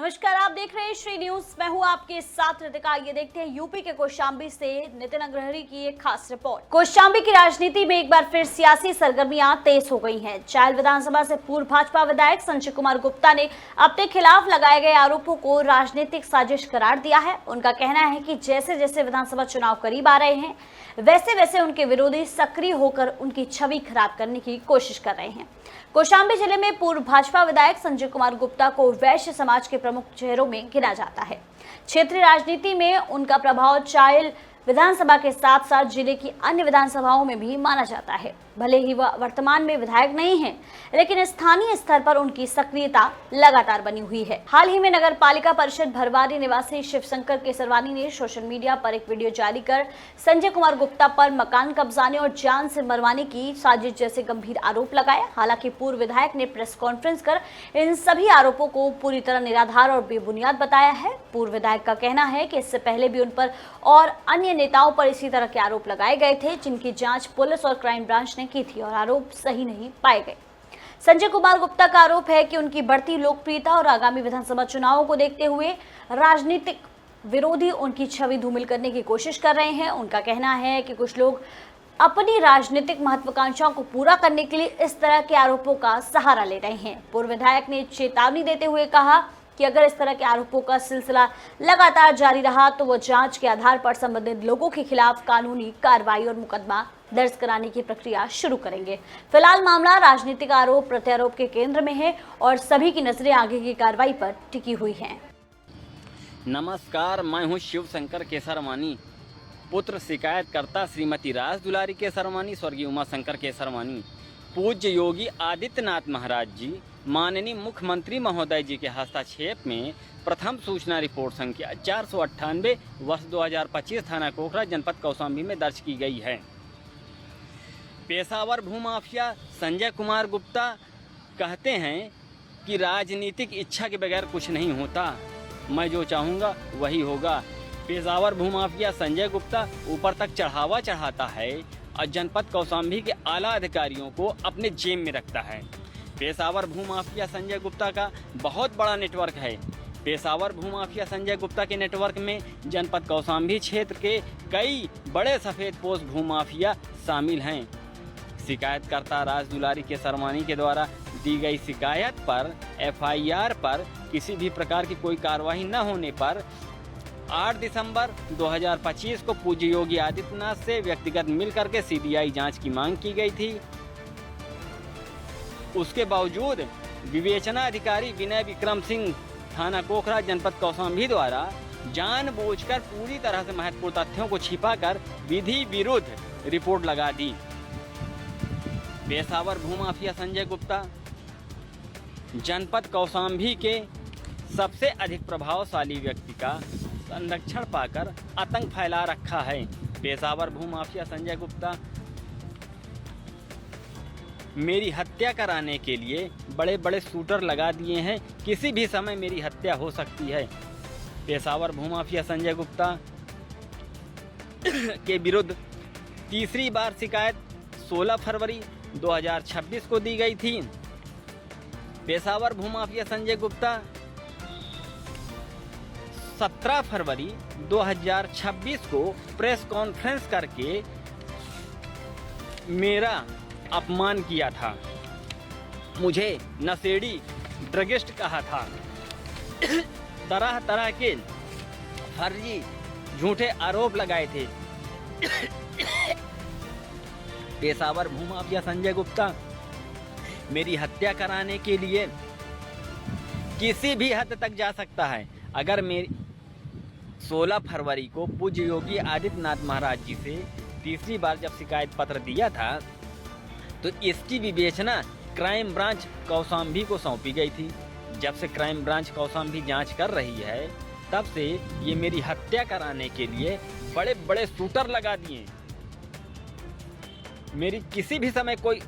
नमस्कार, आप देख रहे हैं श्री न्यूज। मैं हूं आपके साथ रितिका। ये देखते हैं यूपी के कौशाम्बी से नितिन अग्रहरी की एक खास रिपोर्ट। कौशाम्बी की राजनीति में एक बार फिर सियासी सरगर्मियां तेज हो गई हैं। चायल विधानसभा से पूर्व भाजपा विधायक संजय कुमार गुप्ता ने अपने खिलाफ लगाए गए आरोपों को राजनीतिक साजिश करार दिया है। उनका कहना है कि जैसे जैसे विधानसभा चुनाव करीब आ रहे हैं, वैसे वैसे उनके विरोधी सक्रिय होकर उनकी छवि खराब करने की कोशिश कर रहे हैं। कौशाम्बी जिले में पूर्व भाजपा विधायक संजय कुमार गुप्ता को वैश्य समाज के प्रमुख चेहरों में गिना जाता है। क्षेत्रीय राजनीति में उनका प्रभाव चायल विधानसभा के साथ साथ जिले की अन्य विधानसभाओं में भी माना जाता है। भले ही वह वर्तमान में विधायक नहीं है, लेकिन स्थानीय स्तर पर उनकी सक्रियता लगातार बनी हुई है। हाल ही में नगर पालिका परिषद भरवारी निवासी शिवशंकर केसरवानी ने सोशल मीडिया पर एक वीडियो जारी कर संजय कुमार गुप्ता पर मकान कब्जाने और जान से मरवाने की साजिश जैसे गंभीर आरोप लगाए। हालांकि पूर्व विधायक ने प्रेस कॉन्फ्रेंस कर इन सभी आरोपों को पूरी तरह निराधार और बेबुनियाद बताया है। पूर्व विधायक का कहना है कि इससे पहले भी उन पर और अन्य नेताओं पर इसी तरह के आरोप लगाए गए थे, जिनकी जांच पुलिस और क्राइम ब्रांच ने की थी और आरोप सही नहीं पाए गए। संजय कुमार गुप्ता का आरोप है कि उनकी बढ़ती लोकप्रियता और आगामी विधानसभा चुनावों को देखते हुए राजनीतिक विरोधी उनकी छवि धूमिल करने की कोशिश कर रहे हैं। उनका कहना है कि कुछ लोग अपनी राजनीतिक महत्वाकांक्षाओं को पूरा करने के लिए इस तरह के आरोपों का सहारा ले रहे हैं। पूर्व विधायक ने चेतावनी देते हुए कहा कि अगर इस तरह के आरोपों का सिलसिला लगातार जारी रहा तो वो जांच के आधार पर संबंधित लोगों के खिलाफ कानूनी कार्रवाई और मुकदमा दर्ज कराने की प्रक्रिया शुरू करेंगे। फिलहाल मामला राजनीतिक आरोप प्रत्यारोप के केंद्र में है और सभी की नजरें आगे की कार्रवाई पर टिकी हुई हैं। नमस्कार, मैं हूं शिवशंकर केसरवानी, पुत्र शिकायतकर्ता श्रीमती राज दुलारी केसरवानी, स्वर्गीय उमा शंकर केसरवानी। पूज्य योगी आदित्यनाथ महाराज जी, माननीय मुख्यमंत्री महोदय जी के हस्तक्षेप में प्रथम सूचना रिपोर्ट संख्या 498 वर्ष 2025 थाना कोखरा जनपद कौशाम्बी में दर्ज की गई है। पेशावर भूमाफिया संजय कुमार गुप्ता कहते हैं कि राजनीतिक इच्छा के बगैर कुछ नहीं होता, मैं जो चाहूँगा वही होगा। पेशावर भूमाफिया संजय गुप्ता ऊपर तक चढ़ावा चढ़ाता है और जनपद कौशाम्बी के आला अधिकारियों को अपने जेब में रखता है। पेशावर भूमाफिया संजय गुप्ता का बहुत बड़ा नेटवर्क है। पेशावर भूमाफिया संजय गुप्ता के नेटवर्क में जनपद कौशाम्बी क्षेत्र के कई बड़े सफ़ेदपोश भूमाफिया शामिल हैं। शिकायतकर्ता राज दुलारी केसरवानी के द्वारा दी गई शिकायत पर FIR पर किसी भी प्रकार की कोई कार्रवाई न होने पर 8 दिसंबर 2025 को पूज्य योगी आदित्यनाथ से व्यक्तिगत मिलकर के CBI जांच की मांग की गई थी। उसके बावजूद विवेचना अधिकारी विनय विक्रम सिंह, थाना कोखरा जनपद कौशाम्बी द्वारा जानबूझकर पूरी तरह से महत्वपूर्ण तथ्यों को छिपाकर विधि विरुद्ध रिपोर्ट लगा दी। पेशावर भूमाफिया संजय गुप्ता जनपद कौशाम्बी के सबसे अधिक प्रभावशाली व्यक्ति का संरक्षण पाकर आतंक फैला रखा है। पेशावर भूमाफिया संजय गुप्ता मेरी हत्या कराने के लिए बड़े बड़े शूटर लगा दिए हैं, किसी भी समय मेरी हत्या हो सकती है। पेशावर भूमाफिया संजय गुप्ता के विरुद्ध तीसरी बार शिकायत 16 फरवरी 2026 को दी गई थी। पेशावर भूमाफिया संजय गुप्ता 17 फरवरी 2026 को प्रेस कॉन्फ्रेंस करके मेरा अपमान किया था, मुझे नशेड़ी ड्रगिस्ट कहा था, तरह तरह के फर्जी झूठे आरोप लगाए थे। पेशावर भूमाफिया संजय गुप्ता मेरी हत्या कराने के लिए किसी भी हद तक जा सकता है। अगर मेरी 16 फरवरी को पूज्य योगी आदित्यनाथ महाराज जी से तीसरी बार जब शिकायत पत्र दिया था तो इसकी विवेचना क्राइम ब्रांच कौशाम्बी को सौंपी गई थी। जब से क्राइम ब्रांच कौशाम्बी जांच कर रही है, तब से ये मेरी हत्या कराने के लिए बड़े बड़े शूटर लगा दिए। मेरी किसी भी समय कोई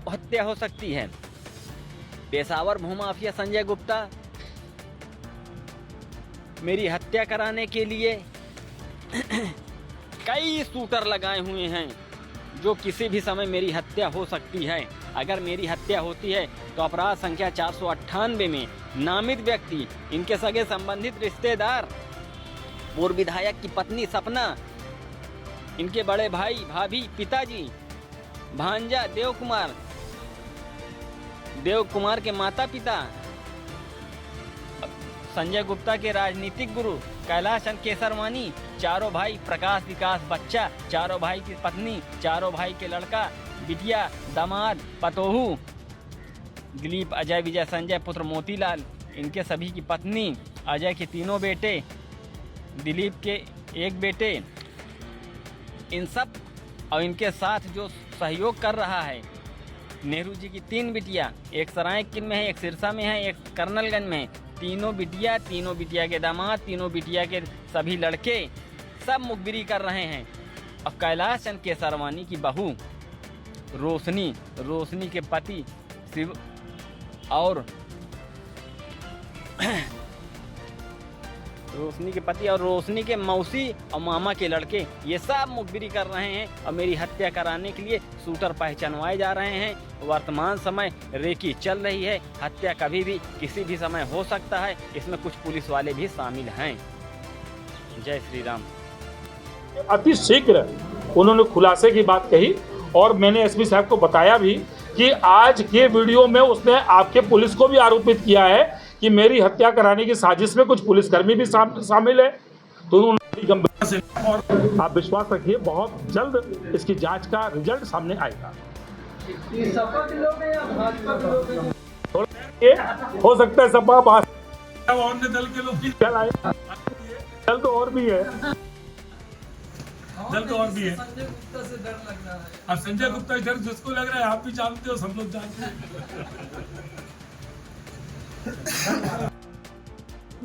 हत्या हो सकती है। पेशावर भूमाफिया संजय गुप्ता मेरी हत्या कराने के लिए कई शूटर लगाए हुए हैं, जो किसी भी समय मेरी हत्या हो सकती है। अगर मेरी हत्या होती है तो अपराध संख्या 498 में नामित व्यक्ति, इनके सगे संबंधित रिश्तेदार, पूर्व विधायक की पत्नी सपना, इनके बड़े भाई, भाभी, पिताजी, भांजा देव कुमार के माता पिता, संजय गुप्ता के राजनीतिक गुरु कैलाश चंद केसरवानी, चारों भाई, प्रकाश विकास बच्चा, चारों भाई की पत्नी, चारों भाई के लड़का, बिटिया, दामाद, पतोहू, दिलीप, अजय, विजय, संजय पुत्र मोतीलाल, इनके सभी की पत्नी, अजय के तीनों बेटे, दिलीप के एक बेटे, इन सब और इनके साथ जो सहयोग कर रहा है, नेहरू जी की 3 बिटिया, एक सरायकिन में है, एक सिरसा में है, एक कर्नलगंज में है। तीनों बिटिया के दामाद, तीनों बिटिया के सभी लड़के सब मुखबिरी कर रहे हैं। और कैलाश चंद केसरवानी की बहू रोशनी के पति शिव और रोशनी के मौसी और मामा के लड़के, ये सब मुखबिरी कर रहे हैं और मेरी हत्या कराने के लिए शूटर पहचानवाए जा रहे हैं। वर्तमान समय रेकी चल रही है, हत्या कभी भी किसी भी समय हो सकता है। इसमें कुछ पुलिस वाले भी शामिल हैं। जय श्री राम। अति शीघ्र उन्होंने खुलासे की बात कही और मैंने एसपी साहब को बताया भी कि आज के वीडियो में उसने आपके पुलिस को भी आरोपित किया है कि मेरी हत्या कराने की साजिश में कुछ पुलिसकर्मी भी शामिल है। तो उन्होंने गंभीरता से, और आप विश्वास रखिए बहुत जल्द इसकी जांच का रिजल्ट सामने आएगा। हो सकता है सपा अन्य दल के लोग कल आए, कल तो और भी है, दल तो और भी है। संजय गुप्ता से डर लग रहा है। अब संजय गुप्ता डर जिसको लग रहा है आप भी जानते हो, सब लोग जानते हैं।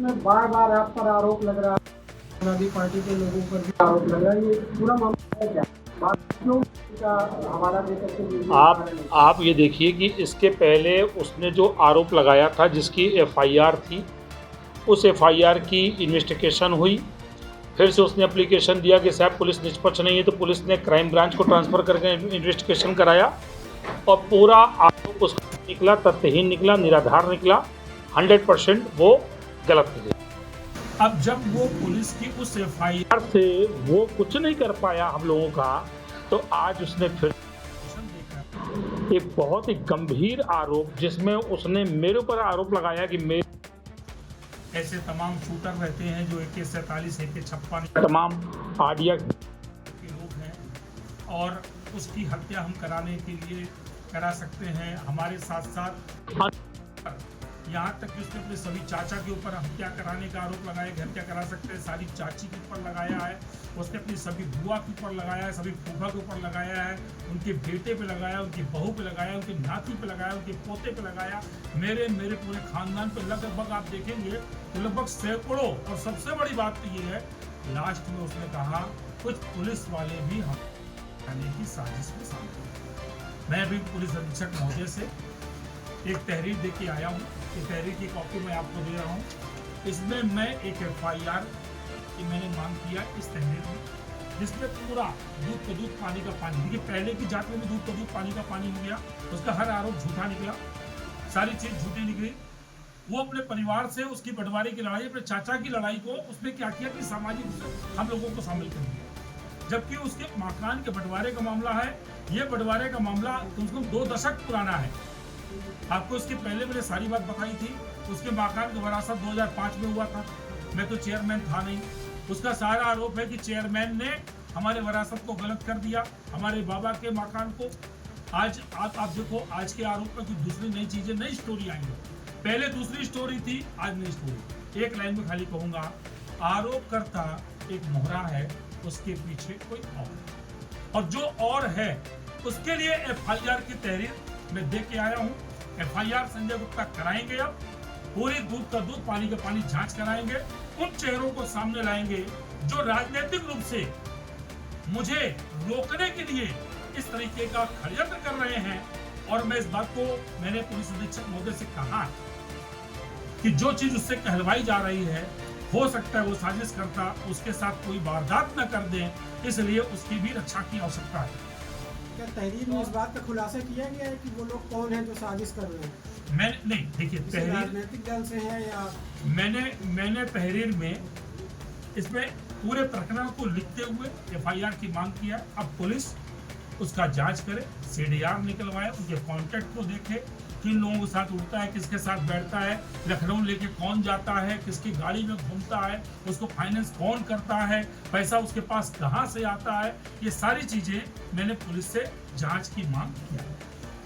बार बार आप पर आरोप लग रहा है, समाजवादी पार्टी के लोगों पर भी आरोप लग रहा है, ये पूरा मामला है क्या? क्यों इसका हवाला देकर के आप ये देखिए कि इसके पहले उसने जो आरोप लगाया था, जिसकी एफआईआर थी, उस एफआईआर की इन्वेस्टिगेशन हुई। फिर से उसने एप्लीकेशन दिया कि साहब पुलिस निष्पक्ष नहीं है, तो पुलिस ने क्राइम ब्रांच को ट्रांसफ़र करके इन्वेस्टिगेशन कराया और पूरा आरोप उसका निकला, तथ्यहीन निकला, निराधार निकला, 100% वो गलत निकला। अब जब वो पुलिस की उस एफआईआर से वो कुछ नहीं कर पाया हम लोगों का, तो आज उसने फिर एक बहुत ही गंभीर आरोप, जिसमें उसने मेरे ऊपर आरोप लगाया कि मेरे ऐसे तमाम शूटर रहते हैं जो AK-47, AK-56 तमाम आडिया के लोग हैं और उसकी हत्या हम कराने के लिए करा सकते हैं। हमारे साथ साथ यहाँ तक कि उसने अपने सभी चाचा के ऊपर हत्या कराने का आरोप लगाया कि हत्या करा सकते हैं, सारी चाची के ऊपर लगाया है, उसने अपनी सभी बुआ के ऊपर लगाया है, सभी फूफा के ऊपर लगाया है, उनके बेटे पे लगाया, उनकी बहू पे लगाया, उनकी नाती पे लगाया, उनके पोते पे लगाया, मेरे पूरे खानदान पे लगभग आप देखेंगे तो लगभग सैकड़ों। और सबसे बड़ी बात तो ये है, लास्ट में उसने कहा कुछ पुलिस वाले भी हम करने की साजिश में शामिल हैं। मैं भी पुलिस अधीक्षक महोदय से एक तहरीर दे के आया हूँ, ये तहरीर की कॉपी मैं आपको दे रहा हूँ। इसमें मैं एक एफआईआर की मैंने मांग किया इस तहरीर में, जिसमें पूरा दूध का दूध पानी का पानी, देखिए पहले की जात में भी दूध का दूध पानी का पानी हो गया, उसका हर आरोप झूठा निकला, सारी चीज झूठी निकली। वो अपने परिवार से उसकी बंटवारे की लड़ाई, अपने चाचा की लड़ाई को उसने क्या किया कि सामाजिक हम लोगों को शामिल कर दिया, जबकि उसके मकान के बंटवारे का मामला है। ये बंटवारे का मामला कम से कम 2 दशक पुराना है। आपको इसके पहले मैंने सारी बात बताई थी। उसके मकान का वरासत 2005 में हुआ था, मैं तो चेयरमैन था नहीं। उसका सारा आरोप है कि चेयरमैन ने हमारे वरासत को गलत कर दिया, हमारे बाबा के मकान को। आज आप देखो, आज के आरोप में कुछ दूसरी नई चीजें, नई स्टोरी आई है। पहले दूसरी स्टोरी थी, आज नई स्टोरी। एक लाइन में खाली कहूंगा, आरोप करता एक मोहरा है, उसके पीछे कोई और जो और है उसके लिए एफआईआर की तहरीर मैं दे के आया हूँ। एफआईआर संजय गुप्ता कराएंगे, अब पूरी दूध का दूध पानी का पानी जांच कराएंगे, उन चेहरों को सामने लाएंगे जो राजनीतिक रूप से मुझे रोकने के लिए इस तरीके का षड्यंत्र कर रहे हैं। और मैं इस बात को मैंने पुलिस अधीक्षक महोदय से कहा कि जो चीज उससे कहलवाई जा रही है, हो सकता है वो साजिश करता उसके साथ कोई वारदात न कर दें, इसलिए उसकी भी रक्षा की आवश्यकता है। क्या तहरीर में इस बात का खुलासा किया गया है कि वो लोग कौन हैं जो साजिश कर रहे हैं? मैं नहीं, देखिए किसी तहरीर राजनीतिक दल से है या मैंने तहरीर में इसमें पूरे प्रकरण को लिखते हुए एफआईआर की मांग किया। अब पुलिस उसका जांच करे, सीडीआर निकलवाए, उनके कॉन्टेक्ट को देखे, किन लोगों के साथ उठता है, किसके साथ बैठता है, लखनऊ लेके कौन जाता है, किसकी गाड़ी में घूमता है, उसको फाइनेंस कौन करता है, पैसा उसके पास कहाँ से आता है, ये सारी चीजें मैंने पुलिस से जांच की मांग किया।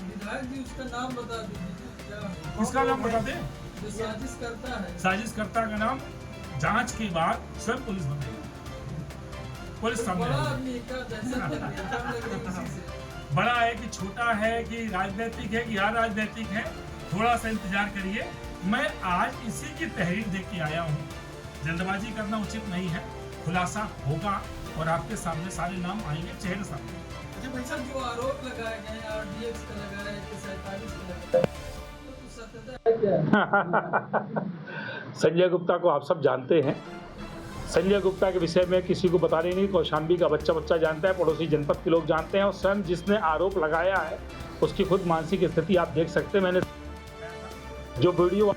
विधायक जी उसका नाम बता दीजिए। किसका नाम बता दें? जो साजिश करता है। साजिशकर्ता का नाम जांच के बाद स्वयं पुलिस बताएगी। पुलिस सामने बड़ा आएगी। आदमी का दहशत लग रही है, डर लग रही है उसी से। बड़ा है कि छोटा है कि राजनीतिक है कि अराजनीतिक है, थोड़ा सा इंतजार करिए। मैं आज इसी की तहरीर देख के आया हूँ। जल्दबाजी करना उचित नहीं है, खुलासा होगा और आपके सामने सारे नाम आएंगे चेहरे सामने। अच्छा भाई साहब, जो आरोप लगाए गए हैं आरडीएक्स का लगा है, 47 का लगा है, तो सत्यता है क्या? संजय गुप्ता को आप सब जानते हैं। संजय गुप्ता के विषय में किसी को बताने नहीं, कौशाम्बी का बच्चा जानता है, पड़ोसी जनपद के लोग जानते हैं और स्वयं जिसने आरोप लगाया है उसकी खुद मानसिक स्थिति आप देख सकते हैं। मैंने जो वीडियो आप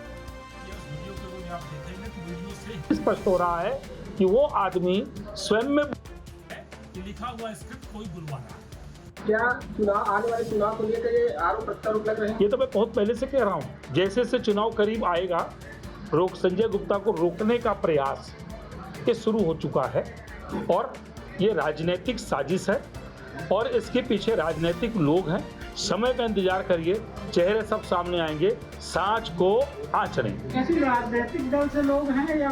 देखेंगे तो वीडियो से स्पष्ट हो रहा है कि वो आदमी स्वयं में कि लिखा हुआ स्क्रिप्ट कोई बुलवा रहा है। क्या चुनाव आने वाले चुनाव को लेकर ये आरोप प्रत्यारोप लग रहे हैं? ये तो मैं बहुत पहले से कह रहा हूँ, जैसे से चुनाव करीब आएगा संजय गुप्ता को रोकने का प्रयास ये शुरू हो चुका है और ये राजनीतिक साजिश है और इसके पीछे राजनीतिक लोग हैं। समय का इंतजार करिए, चेहरे सब सामने आएंगे, सांच को आँचड़ें। किसी राजनीतिक दल से लोग हैं या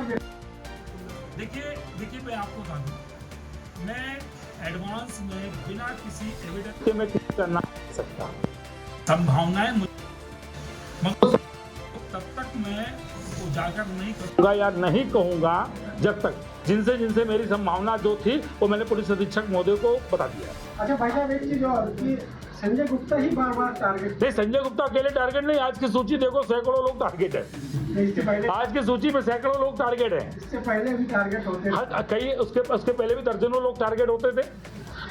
देखिए मैं आपको बता दूं, मैं एडवांस में बिना किसी एविडेंस कि मैं किसी का नाम नहीं सकता। संभावनाएं मगर तब तक मैं उजागर नहीं करूंगा या नहीं कहूँगा जब तक जिनसे मेरी संभावना जो थी वो मैंने पुलिस अधीक्षक महोदय को बता दिया। अच्छा भाई साहब, एक चीज और कि संजय गुप्ता ही बार टारगेट, नहीं, संजय गुप्ता अकेले टारगेट नहीं, आज की सूची देखो सैकड़ों लोग टारगेट है। इससे पहले आज की सूची में सैकड़ों लोग टारगेट हैं। इससे पहले भी टारगेट होते थे। कई उसके पहले भी दर्जनों लोग टारगेट होते थे।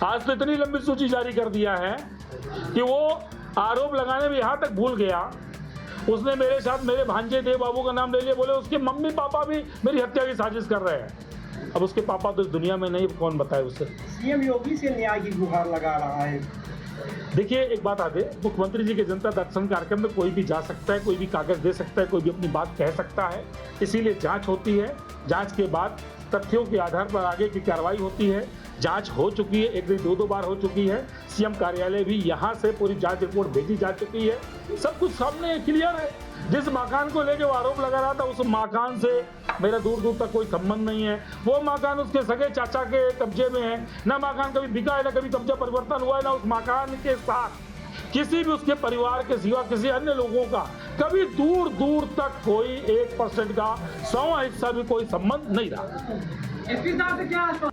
आज तो इतनी लंबी सूची जारी कर दिया है कि वो आरोप लगाने में यहाँ तक भूल गया, उसने मेरे साथ मेरे भांजे देव बाबू का नाम ले लिया, बोले उसके मम्मी पापा भी मेरी हत्या की साजिश कर रहे हैं। अब उसके पापा तो इस दुनिया में नहीं, कौन बताए उसे। सीएम योगी से न्याय की गुहार लगा रहा है। देखिए एक बात आते, मुख्यमंत्री जी के जनता दर्शन कार्यक्रम में कोई भी जा सकता है, कोई भी कागज दे सकता है, कोई भी अपनी बात कह सकता है। इसीलिए जांच होती है, जांच के बाद तथ्यों के आधार पर आगे की कार्रवाई होती है। जांच हो चुकी है, एक दिन दो बार हो चुकी है। सीएम कार्यालय भी यहाँ से पूरी जांच रिपोर्ट भेजी जा चुकी है। सब कुछ सामने क्लियर है। जिस मकान को लेके वो आरोप लगा रहा था उस मकान से मेरा दूर तक कोई संबंध नहीं है। वो मकान उसके सगे चाचा के कब्जे में है। ना मकान कभी बिका है, ना कभी कब्जा परिवर्तन हुआ है, ना उस मकान के साथ किसी भी उसके परिवार के सिवा किसी अन्य लोगों का कभी दूर तक कोई 1% का 100 हिस्सा भी कोई संबंध नहीं रहा। एसपी साहब से क्या